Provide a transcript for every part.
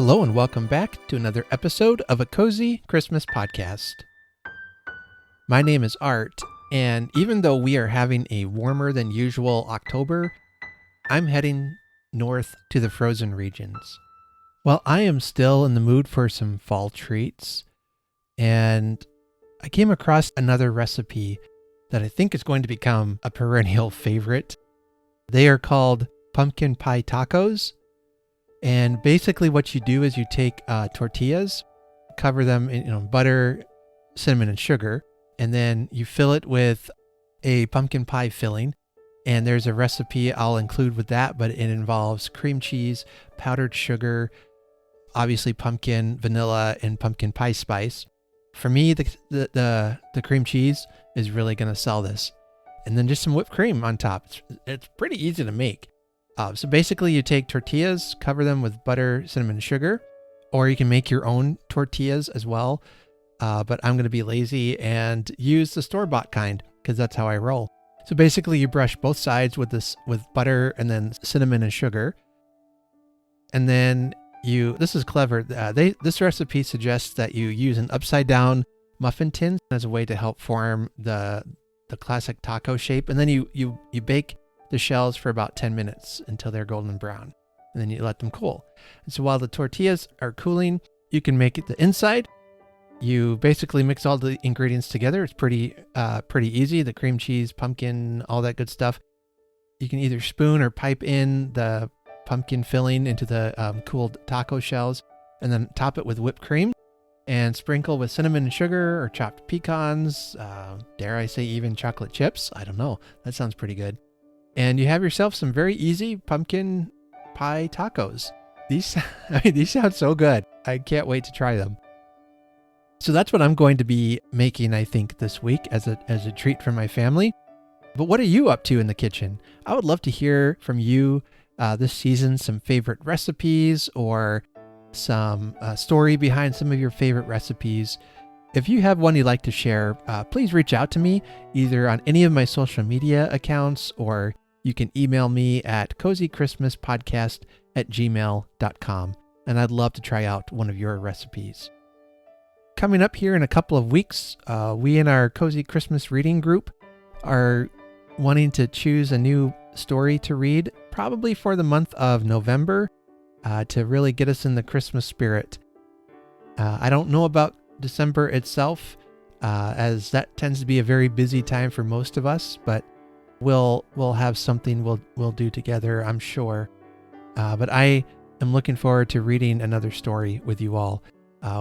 Hello and welcome back to another episode of a Cozy Christmas Podcast. My name is Art, and even though we are having a warmer than usual October, I'm heading north to the frozen regions. Well, I am still in the mood for some fall treats, and I came across another recipe that I think is going to become a perennial favorite. They are called pumpkin pie tacos. And basically what you do is you take tortillas, cover them in butter, cinnamon, and sugar, and then you fill it with a pumpkin pie filling. And there's a recipe I'll include with that, but it involves cream cheese, powdered sugar, obviously pumpkin, vanilla, and pumpkin pie spice. For me, the cream cheese is really going to sell this. And then just some whipped cream on top. It's pretty easy to make. So basically you take tortillas, cover them with butter, cinnamon, and sugar, or you can make your own tortillas as well. But I'm going to be lazy and use the store-bought kind because that's how I roll. So basically you brush both sides with butter and then cinnamon and sugar. And then this is clever. This recipe suggests that you use an upside down muffin tin as a way to help form the classic taco shape. And then you bake the shells for about 10 minutes until they're golden brown, and then you let them cool. And so while the tortillas are cooling, you can make it the inside. You basically mix all the ingredients together. It's pretty easy. The cream cheese, pumpkin, all that good stuff. You can either spoon or pipe in the pumpkin filling into the cooled taco shells, and then top it with whipped cream and sprinkle with cinnamon and sugar or chopped pecans. Dare I say even chocolate chips? I don't know. That sounds pretty good. And you have yourself some very easy pumpkin pie tacos. These sound so good. I can't wait to try them. So that's what I'm going to be making, I think, this week as a treat for my family. But what are you up to in the kitchen? I would love to hear from you this season, some favorite recipes or some story behind some of your favorite recipes. If you have one you'd like to share, please reach out to me either on any of my social media accounts, or you can email me at cozychristmaspodcast@gmail.com, and I'd love to try out one of your recipes. Coming up here in a couple of weeks, we in our Cozy Christmas reading group are wanting to choose a new story to read, probably for the month of November, to really get us in the Christmas spirit. I don't know about December itself, as that tends to be a very busy time for most of us, but we'll have something we'll do together, I'm sure. But I am looking forward to reading another story with you all.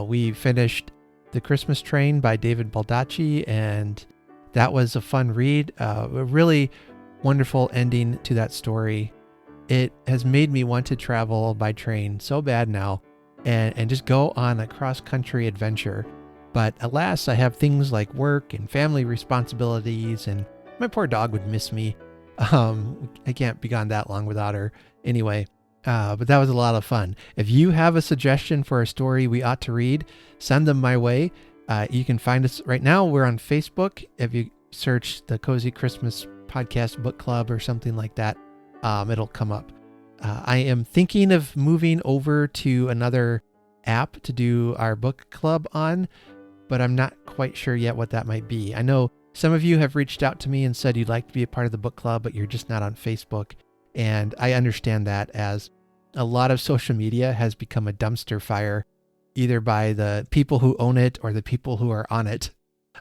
We finished The Christmas Train by David Baldacci, and that was a fun read. A really wonderful ending to that story. It has made me want to travel by train so bad now and just go on a cross-country adventure. But alas, I have things like work and family responsibilities, and my poor dog would miss me. I can't be gone that long without her. Anyway, but that was a lot of fun. If you have a suggestion for a story we ought to read, send them my way. You can find us right now. We're on Facebook. If you search the Cozy Christmas Podcast Book Club or something like that, it'll come up. I am thinking of moving over to another app to do our book club on, but I'm not quite sure yet what that might be. I know some of you have reached out to me and said you'd like to be a part of the book club, but you're just not on Facebook. And I understand that, as a lot of social media has become a dumpster fire, either by the people who own it or the people who are on it.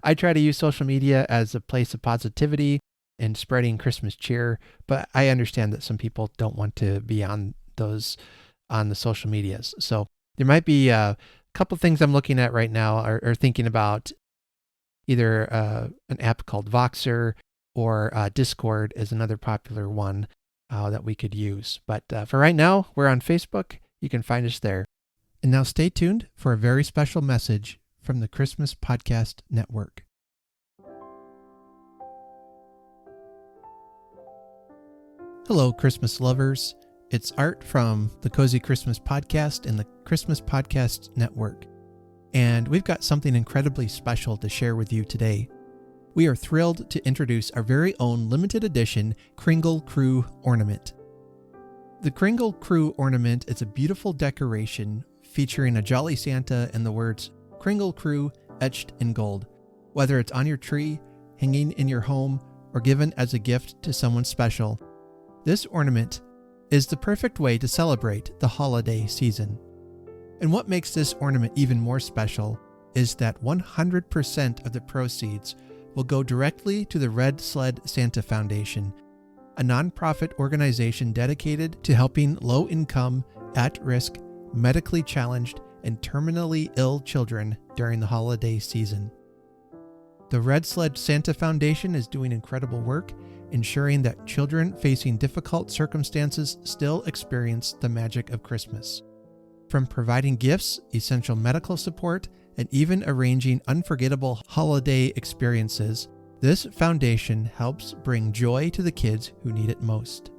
I try to use social media as a place of positivity and spreading Christmas cheer, but I understand that some people don't want to be on the social medias. So there might be a couple things I'm looking at right now, or thinking about. Either an app called Voxer or Discord is another popular one that we could use. But for right now, we're on Facebook. You can find us there. And now stay tuned for a very special message from the Christmas Podcast Network. Hello, Christmas lovers. It's Art from the Cozy Christmas Podcast and the Christmas Podcast Network. And we've got something incredibly special to share with you today. We are thrilled to introduce our very own limited edition Kringle Krew Ornament. The Kringle Krew Ornament is a beautiful decoration featuring a jolly Santa and the words Kringle Krew etched in gold. Whether it's on your tree, hanging in your home, or given as a gift to someone special, this ornament is the perfect way to celebrate the holiday season. And what makes this ornament even more special is that 100% of the proceeds will go directly to the Red Sled Santa Foundation, a nonprofit organization dedicated to helping low-income, at-risk, medically challenged, and terminally ill children during the holiday season. The Red Sled Santa Foundation is doing incredible work, ensuring that children facing difficult circumstances still experience the magic of Christmas. From providing gifts, essential medical support, and even arranging unforgettable holiday experiences, this foundation helps bring joy to the kids who need it most.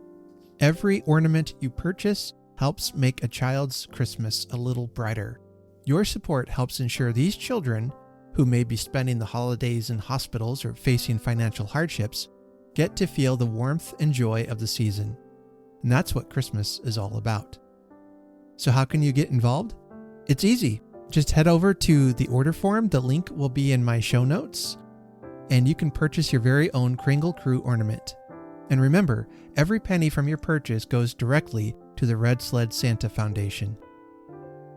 Every ornament you purchase helps make a child's Christmas a little brighter. Your support helps ensure these children, who may be spending the holidays in hospitals or facing financial hardships, get to feel the warmth and joy of the season. And that's what Christmas is all about. So how can you get involved? It's easy. Just head over to the order form. The link will be in my show notes, and you can purchase your very own Kringle Krew ornament. And remember, every penny from your purchase goes directly to the Red Sled Santa Foundation.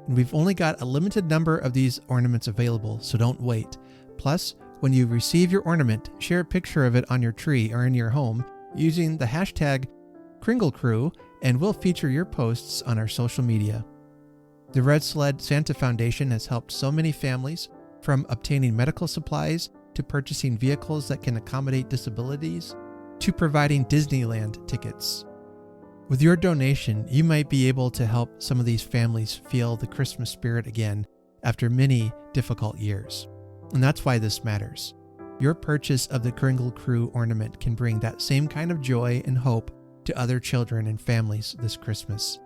And we've only got a limited number of these ornaments available, so don't wait. Plus, when you receive your ornament, share a picture of it on your tree or in your home using the hashtag KringleCrew, and we'll feature your posts on our social media. The Red Sled Santa Foundation has helped so many families, from obtaining medical supplies to purchasing vehicles that can accommodate disabilities to providing Disneyland tickets. With your donation, you might be able to help some of these families feel the Christmas spirit again after many difficult years. And that's why this matters. Your purchase of the Kringle Krew ornament can bring that same kind of joy and hope to other children and families this Christmas.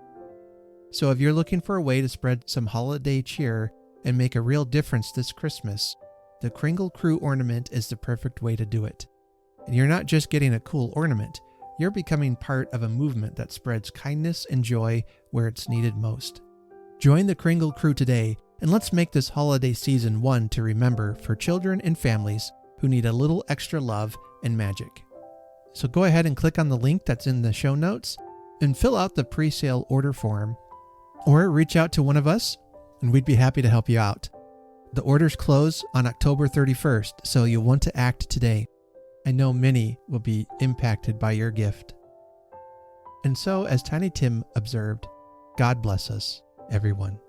So if you're looking for a way to spread some holiday cheer and make a real difference this Christmas, the Kringle Krew ornament is the perfect way to do it. And you're not just getting a cool ornament, you're becoming part of a movement that spreads kindness and joy where it's needed most. Join the Kringle Krew today, and let's make this holiday season one to remember for children and families who need a little extra love and magic. So go ahead and click on the link that's in the show notes and fill out the pre-sale order form, or reach out to one of us and we'd be happy to help you out. The orders close on October 31st, so you'll want to act today. I know many will be impacted by your gift. And so, as Tiny Tim observed, God bless us, everyone.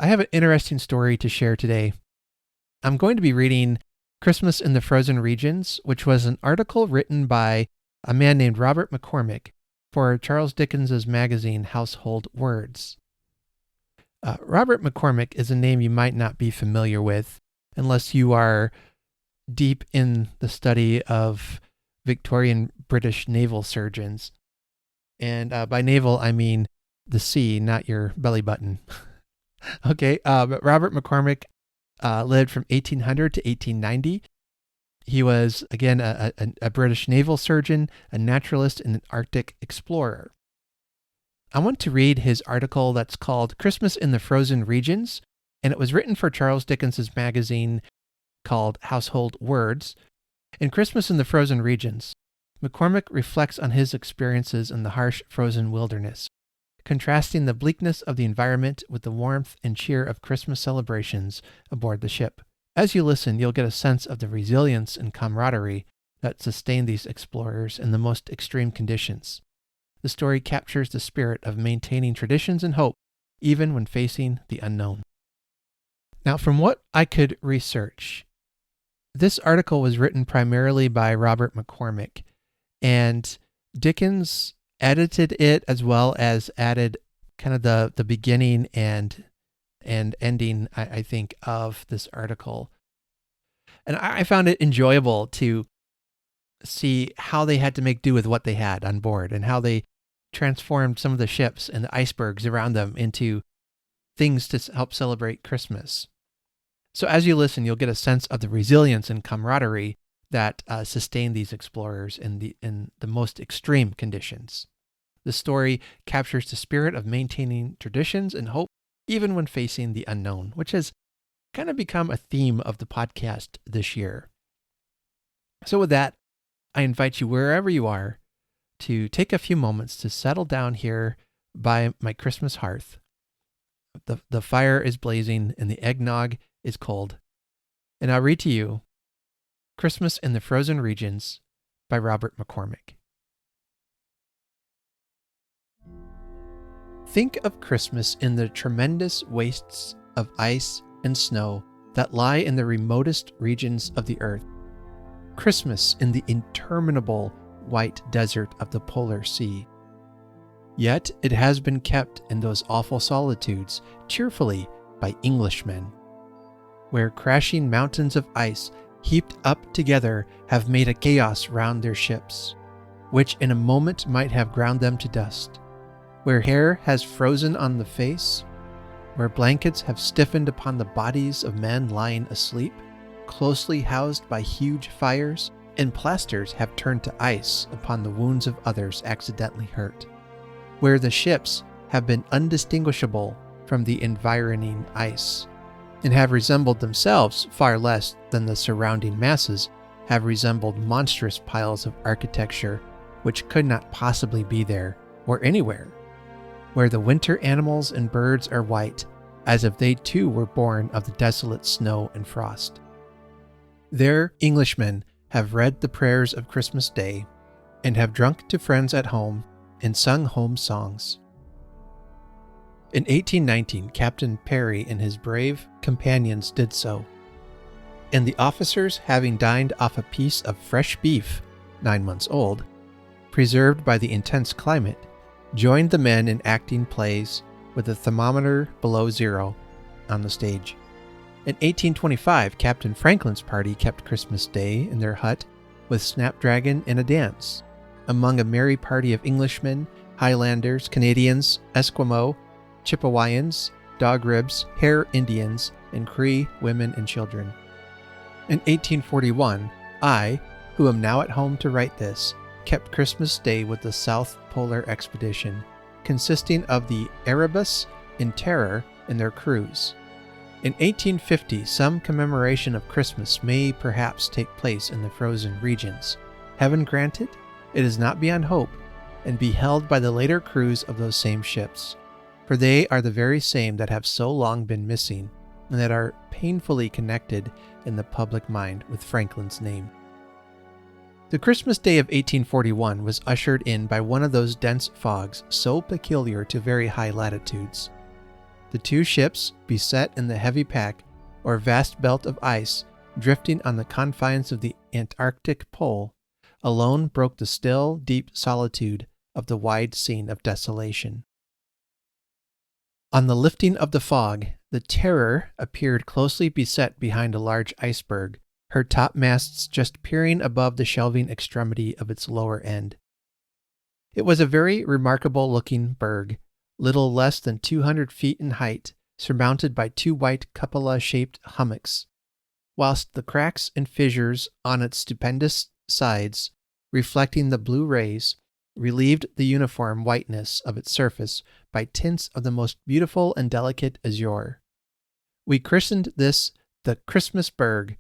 I have an interesting story to share today. I'm going to be reading Christmas in the Frozen Regions, which was an article written by a man named Robert McCormick for Charles Dickens' magazine Household Words. Robert McCormick is a name you might not be familiar with unless you are deep in the study of Victorian British naval surgeons. And by naval, I mean the sea, not your belly button. Okay, but Robert McCormick lived from 1800 to 1890. He was, again, a British naval surgeon, a naturalist, and an Arctic explorer. I want to read his article that's called Christmas in the Frozen Regions, and it was written for Charles Dickens' magazine called Household Words. In Christmas in the Frozen Regions, McCormick reflects on his experiences in the harsh frozen wilderness, contrasting the bleakness of the environment with the warmth and cheer of Christmas celebrations aboard the ship. As you listen, you'll get a sense of the resilience and camaraderie that sustained these explorers in the most extreme conditions. The story captures the spirit of maintaining traditions and hope, even when facing the unknown. Now, from what I could research, this article was written primarily by Robert McCormick, and Dickens edited it as well as added kind of the beginning and ending, I think, of this article. And I found it enjoyable to see how they had to make do with what they had on board and how they transformed some of the ships and the icebergs around them into things to help celebrate Christmas. So as you listen, you'll get a sense of the resilience and camaraderie that sustained these explorers in the most extreme conditions. The story captures the spirit of maintaining traditions and hope even when facing the unknown, which has kind of become a theme of the podcast this year. So with that, I invite you wherever you are to take a few moments to settle down here by my Christmas hearth. The fire is blazing and the eggnog is cold. And I'll read to you Christmas in the Frozen Regions by Robert McCormick. Think of Christmas in the tremendous wastes of ice and snow that lie in the remotest regions of the earth. Christmas in the interminable white desert of the polar sea. Yet it has been kept in those awful solitudes cheerfully by Englishmen, where crashing mountains of ice heaped up together have made a chaos round their ships, which in a moment might have ground them to dust, where hair has frozen on the face, where blankets have stiffened upon the bodies of men lying asleep, closely housed by huge fires, and plasters have turned to ice upon the wounds of others accidentally hurt, where the ships have been undistinguishable from the environing ice, and have resembled themselves far less than the surrounding masses have resembled monstrous piles of architecture which could not possibly be there or anywhere, where the winter animals and birds are white, as if they too were born of the desolate snow and frost. There Englishmen have read the prayers of Christmas Day, and have drunk to friends at home, and sung home songs. In 1819, Captain Perry and his brave companions did so, and the officers, having dined off a piece of fresh beef, 9 months old, preserved by the intense climate, joined the men in acting plays with the thermometer below zero on the stage. In 1825, Captain Franklin's party kept Christmas Day in their hut with snapdragon and a dance, among a merry party of Englishmen, Highlanders, Canadians, Esquimaux, Chippewyans, Dog Ribs, Hare Indians, and Cree women and children. In 1841, I, who am now at home to write this, kept Christmas Day with the South Polar Expedition, consisting of the Erebus and Terror and their crews. In 1850, some commemoration of Christmas may perhaps take place in the frozen regions. Heaven grant it, it is not beyond hope, and be held by the later crews of those same ships, for they are the very same that have so long been missing, and that are painfully connected in the public mind with Franklin's name. The Christmas Day of 1841 was ushered in by one of those dense fogs so peculiar to very high latitudes. The two ships, beset in the heavy pack, or vast belt of ice, drifting on the confines of the Antarctic pole, alone broke the still, deep solitude of the wide scene of desolation. On the lifting of the fog, the Terror appeared closely beset behind a large iceberg, her topmasts just peering above the shelving extremity of its lower end. It was a very remarkable-looking berg, little less than 200 feet in height, surmounted by two white cupola-shaped hummocks, whilst the cracks and fissures on its stupendous sides, reflecting the blue rays, relieved the uniform whiteness of its surface by tints of the most beautiful and delicate azure. We christened this the Christmas Berg,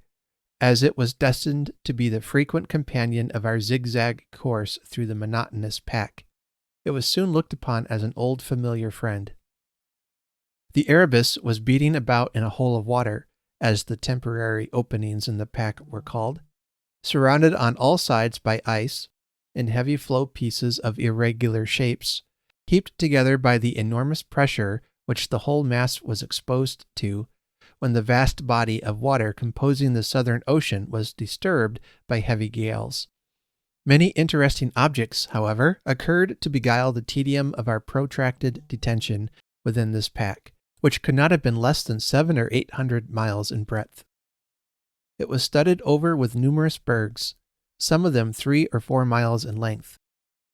as it was destined to be the frequent companion of our zigzag course through the monotonous pack. It was soon looked upon as an old familiar friend. The Erebus was beating about in a hole of water, as the temporary openings in the pack were called, surrounded on all sides by ice and heavy floe pieces of irregular shapes, heaped together by the enormous pressure which the whole mass was exposed to when the vast body of water composing the Southern Ocean was disturbed by heavy gales. Many interesting objects, however, occurred to beguile the tedium of our protracted detention within this pack, which could not have been less than 700 or 800 miles in breadth. It was studded over with numerous bergs, some of them 3 or 4 miles in length,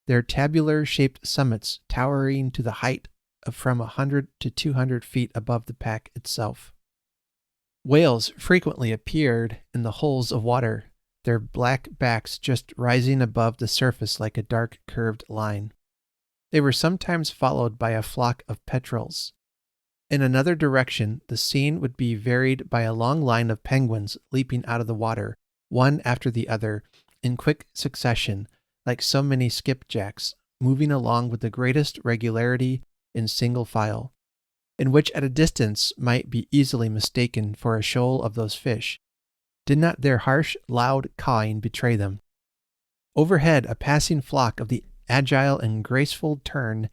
their tabular-shaped summits towering to the height of from 100 to 200 feet above the pack itself. Whales frequently appeared in the holes of water, their black backs just rising above the surface like a dark curved line. They were sometimes followed by a flock of petrels. In another direction, the scene would be varied by a long line of penguins leaping out of the water, one after the other, in quick succession, like so many skipjacks, moving along with the greatest regularity in single file, in which at a distance might be easily mistaken for a shoal of those fish. Did not their harsh, loud cawing betray them? Overhead, a passing flock of the agile and graceful tern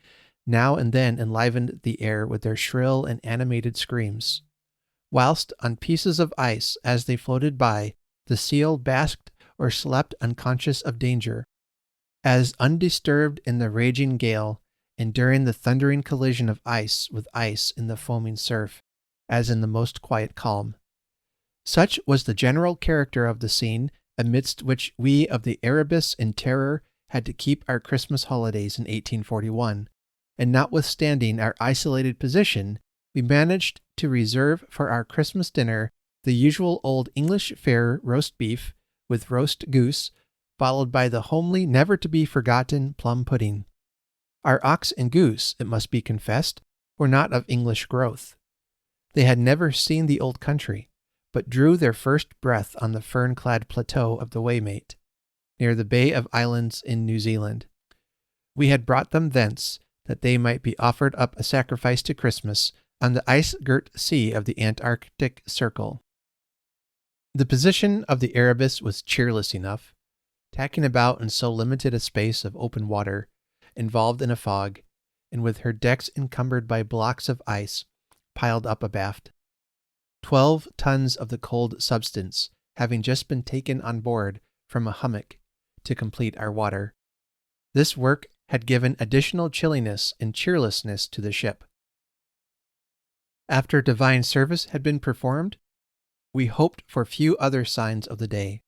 now and then enlivened the air with their shrill and animated screams, whilst on pieces of ice, as they floated by, the seal basked or slept unconscious of danger, as undisturbed in the raging gale, and during the thundering collision of ice with ice in the foaming surf, as in the most quiet calm. Such was the general character of the scene amidst which we of the Erebus in terror had to keep our Christmas holidays in 1841, and notwithstanding our isolated position, we managed to reserve for our Christmas dinner the usual old English fare roast beef with roast goose, followed by the homely, never-to-be-forgotten plum pudding. Our ox and goose, it must be confessed, were not of English growth. They had never seen the old country, but drew their first breath on the fern-clad plateau of the Waymate, near the Bay of Islands in New Zealand. We had brought them thence, that they might be offered up a sacrifice to Christmas on the ice-girt sea of the Antarctic Circle. The position of the Erebus was cheerless enough, tacking about in so limited a space of open water, involved in a fog, and with her decks encumbered by blocks of ice piled up abaft. 12 tons of the cold substance having just been taken on board from a hummock to complete our water. This work had given additional chilliness and cheerlessness to the ship. After divine service had been performed, we hoped for few other signs of the day,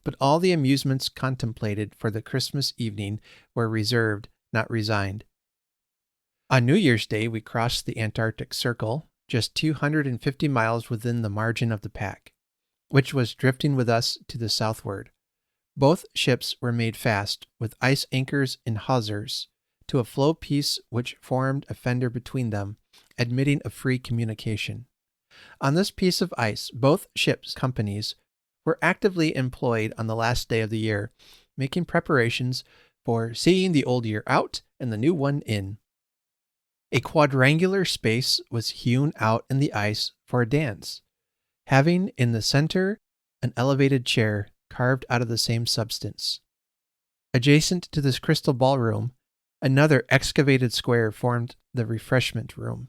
but all the amusements contemplated for the Christmas evening were reserved, not resigned. On New Year's Day we crossed the Antarctic Circle, just 250 miles within the margin of the pack, which was drifting with us to the southward. Both ships were made fast, with ice anchors and hawsers, to a floe piece which formed a fender between them, admitting of free communication. On this piece of ice, both ships' companies were actively employed on the last day of the year, making preparations for seeing the old year out and the new one in. A quadrangular space was hewn out in the ice for a dance, having in the center an elevated chair carved out of the same substance. Adjacent to this crystal ballroom, another excavated square formed the refreshment room,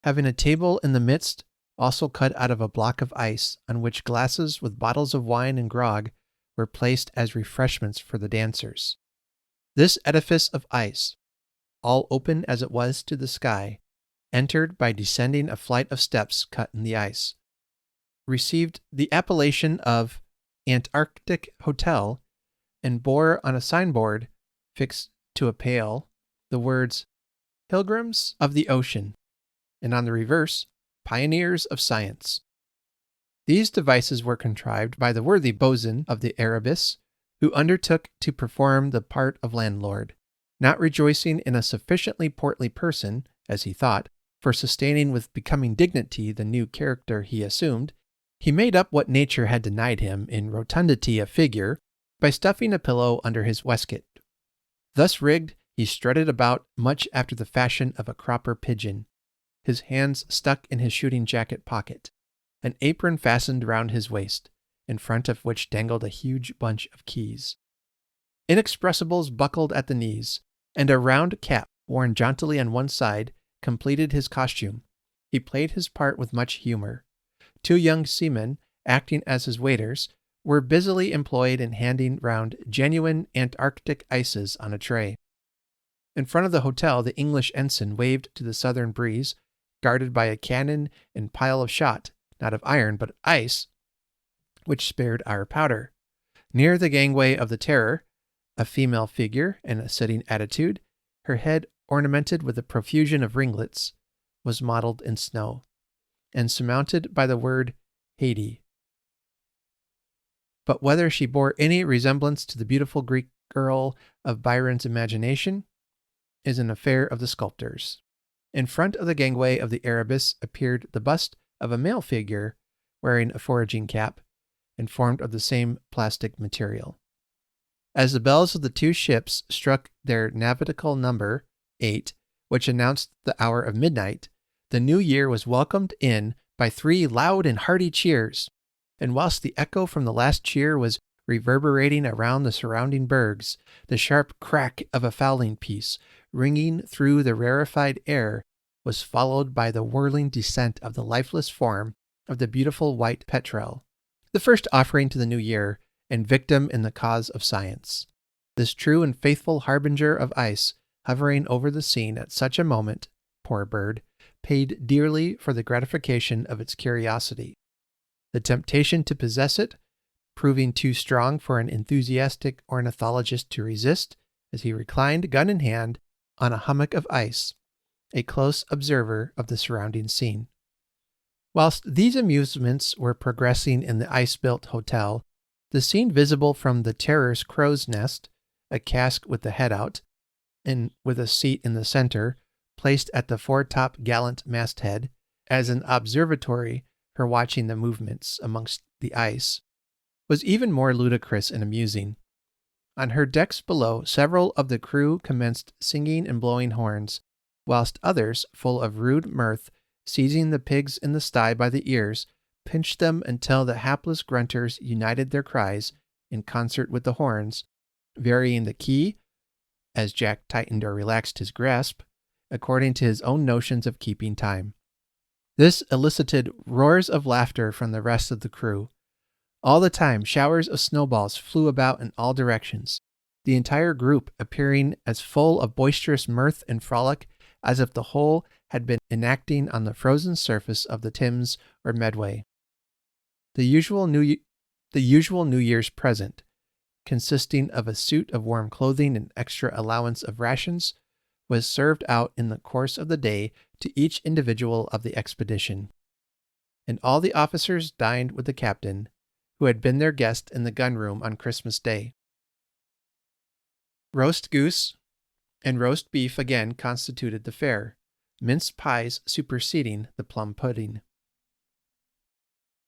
having a table in the midst, also cut out of a block of ice, on which glasses with bottles of wine and grog were placed as refreshments for the dancers. This edifice of ice, all open as it was to the sky, entered by descending a flight of steps cut in the ice, received the appellation of Antarctic Hotel, and bore on a signboard, fixed to a pail, the words, "Pilgrims of the Ocean," and on the reverse, "Pioneers of Science." These devices were contrived by the worthy boatswain of the Erebus, who undertook to perform the part of landlord, not rejoicing in a sufficiently portly person, as he thought, for sustaining with becoming dignity the new character he assumed. He made up what nature had denied him in rotundity of figure by stuffing a pillow under his waistcoat. Thus rigged, he strutted about much after the fashion of a cropper pigeon, his hands stuck in his shooting jacket pocket, an apron fastened round his waist, in front of which dangled a huge bunch of keys. Inexpressibles buckled at the knees, and a round cap, worn jauntily on one side, completed his costume. He played his part with much humor. 2 young seamen, acting as his waiters, were busily employed in handing round genuine Antarctic ices on a tray. In front of the hotel, the English ensign waved to the southern breeze, guarded by a cannon and pile of shot, not of iron but ice, which spared our powder. Near the gangway of the Terror, a female figure in a sitting attitude, her head ornamented with a profusion of ringlets, was modelled in snow, and surmounted by the word Haiti. But whether she bore any resemblance to the beautiful Greek girl of Byron's imagination is an affair of the sculptors. In front of the gangway of the Erebus appeared the bust of a male figure wearing a foraging cap and formed of the same plastic material. As the bells of the two ships struck their navitical number, 8, which announced the hour of midnight, the new year was welcomed in by 3 loud and hearty cheers, and whilst the echo from the last cheer was reverberating around the surrounding bergs, the sharp crack of a fowling piece, ringing through the rarefied air, was followed by the whirling descent of the lifeless form of the beautiful white petrel, the first offering to the new year and victim in the cause of science. This true and faithful harbinger of ice, hovering over the scene at such a moment, poor bird, paid dearly for the gratification of its curiosity. The temptation to possess it, proving too strong for an enthusiastic ornithologist to resist, as he reclined, gun in hand, on a hummock of ice, a close observer of the surrounding scene. Whilst these amusements were progressing in the ice-built hotel, the scene visible from the Terror's crow's nest, a cask with the head out, and with a seat in the center, placed at the foretop gallant masthead, as an observatory for watching the movements amongst the ice, was even more ludicrous and amusing. On her decks below, several of the crew commenced singing and blowing horns, whilst others, full of rude mirth, seizing the pigs in the sty by the ears, pinched them until the hapless grunters united their cries, in concert with the horns, varying the key, as Jack tightened or relaxed his grasp, according to his own notions of keeping time. This elicited roars of laughter from the rest of the crew. All the time, showers of snowballs flew about in all directions, the entire group appearing as full of boisterous mirth and frolic as if the whole had been enacting on the frozen surface of the Thames or Medway. The usual New Year's present, consisting of a suit of warm clothing and extra allowance of rations, was served out in the course of the day to each individual of the expedition, and all the officers dined with the captain, who had been their guest in the gun-room on Christmas Day. Roast goose and roast beef again constituted the fare, minced pies superseding the plum pudding.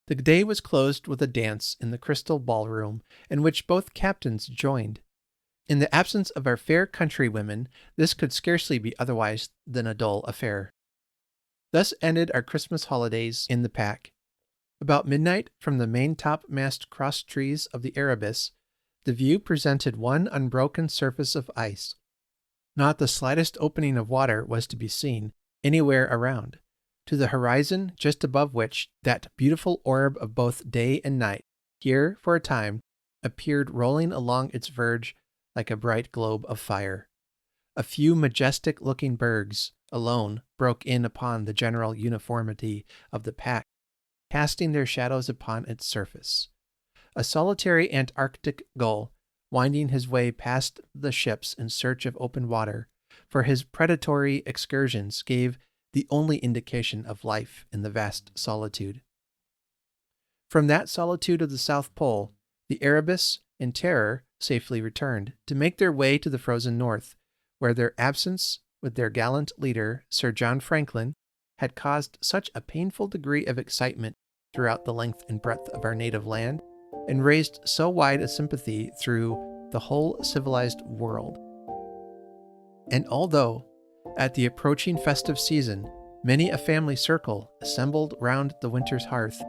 The day was closed with a dance in the crystal ballroom, in which both captains joined. In the absence of our fair countrywomen, this could scarcely be otherwise than a dull affair. Thus ended our Christmas holidays in the pack. About midnight, from the main topmast cross trees of the Erebus, the view presented one unbroken surface of ice. Not the slightest opening of water was to be seen anywhere around, to the horizon just above which that beautiful orb of both day and night, here, for a time, appeared rolling along its verge like a bright globe of fire. A few majestic-looking bergs alone broke in upon the general uniformity of the pack, casting their shadows upon its surface. A solitary Antarctic gull, winding his way past the ships in search of open water, for his predatory excursions gave the only indication of life in the vast solitude. From that solitude of the South Pole, the Erebus and Terror safely returned, to make their way to the frozen north, where their absence with their gallant leader, Sir John Franklin, had caused such a painful degree of excitement throughout the length and breadth of our native land, and raised so wide a sympathy through the whole civilized world. And although, at the approaching festive season, many a family circle assembled round the winter's hearth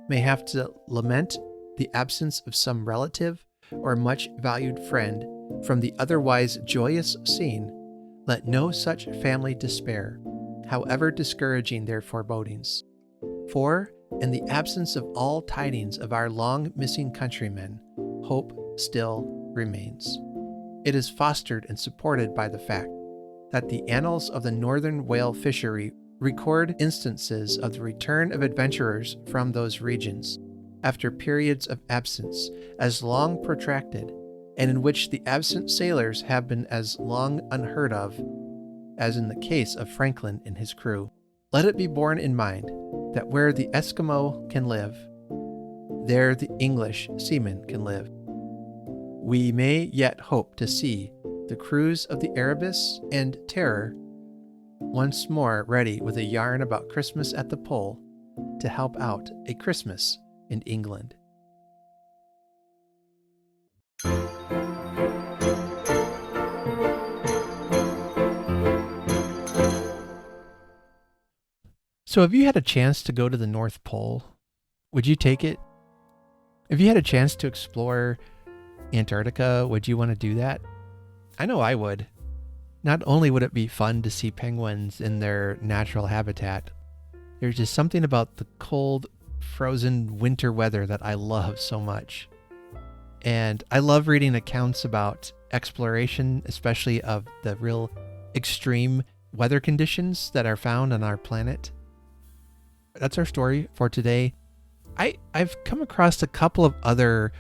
may have to lament the absence of some relative or much valued friend from the otherwise joyous scene, let no such family despair, however discouraging their forebodings. For, in the absence of all tidings of our long-missing countrymen, hope still remains. It is fostered and supported by the fact that the annals of the northern whale fishery record instances of the return of adventurers from those regions, after periods of absence as long protracted, and in which the absent sailors have been as long unheard of as in the case of Franklin and his crew. Let it be borne in mind that where the Eskimo can live, there the English seamen can live. We may yet hope to see the crews of the Erebus and Terror once more ready with a yarn about Christmas at the pole to help out a Christmas in England. So have you had a chance to go to the North Pole? Would you take it? If you had a chance to explore Antarctica, would you want to do that? I know I would. Not only would it be fun to see penguins in their natural habitat, there's just something about the cold, frozen winter weather that I love so much. And I love reading accounts about exploration, especially of the real extreme weather conditions that are found on our planet. That's our story for today. I've come across a couple of other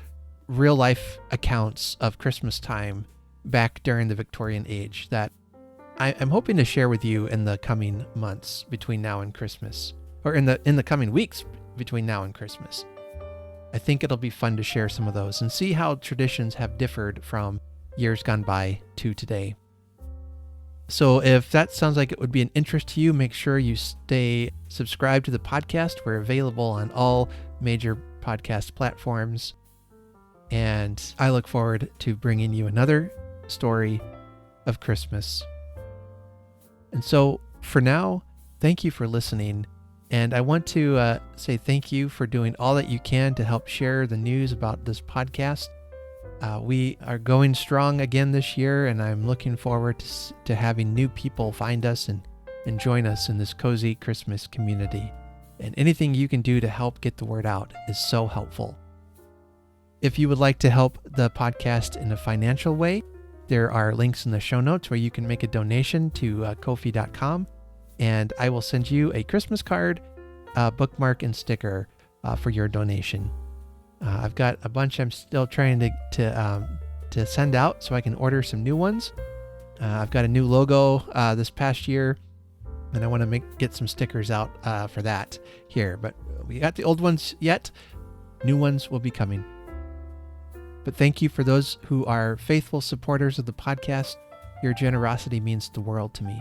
real life accounts of Christmas time back during the Victorian age that I'm hoping to share with you in the coming months between now and Christmas, or in the coming weeks between now and Christmas. I think it'll be fun to share some of those and see how traditions have differed from years gone by to today. So if that sounds like it would be an interest to you, make sure you stay subscribed to the podcast. We're available on all major podcast platforms. And I look forward to bringing you another story of Christmas. And so for now, thank you for listening. And I want to say thank you for doing all that you can to help share the news about this podcast. We are going strong again this year, and I'm looking forward to having new people find us and join us in this cozy Christmas community. And anything you can do to help get the word out is so helpful. If you would like to help the podcast in a financial way, there are links in the show notes where you can make a donation to Ko-fi.com, and I will send you a Christmas card, bookmark, and sticker for your donation. I've got a bunch I'm still trying to send out so I can order some new ones. I've got a new logo this past year, and I want to get some stickers out for that here. But we got the old ones yet. New ones will be coming. But thank you for those who are faithful supporters of the podcast. Your generosity means the world to me.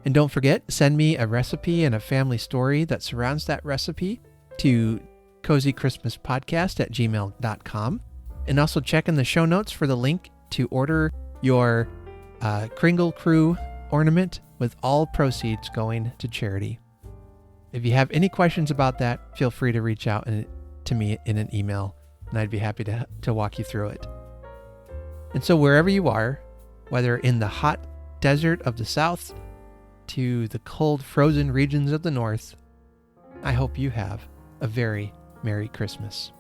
And don't forget, send me a recipe and a family story that surrounds that recipe to cozychristmaspodcast@gmail.com. And also check in the show notes for the link to order your Kringle Krew ornament, with all proceeds going to charity. If you have any questions about that, feel free to reach out to me in an email, and I'd be happy to walk you through it. And so wherever you are, whether in the hot desert of the south to the cold frozen regions of the north, I hope you have a very Merry Christmas.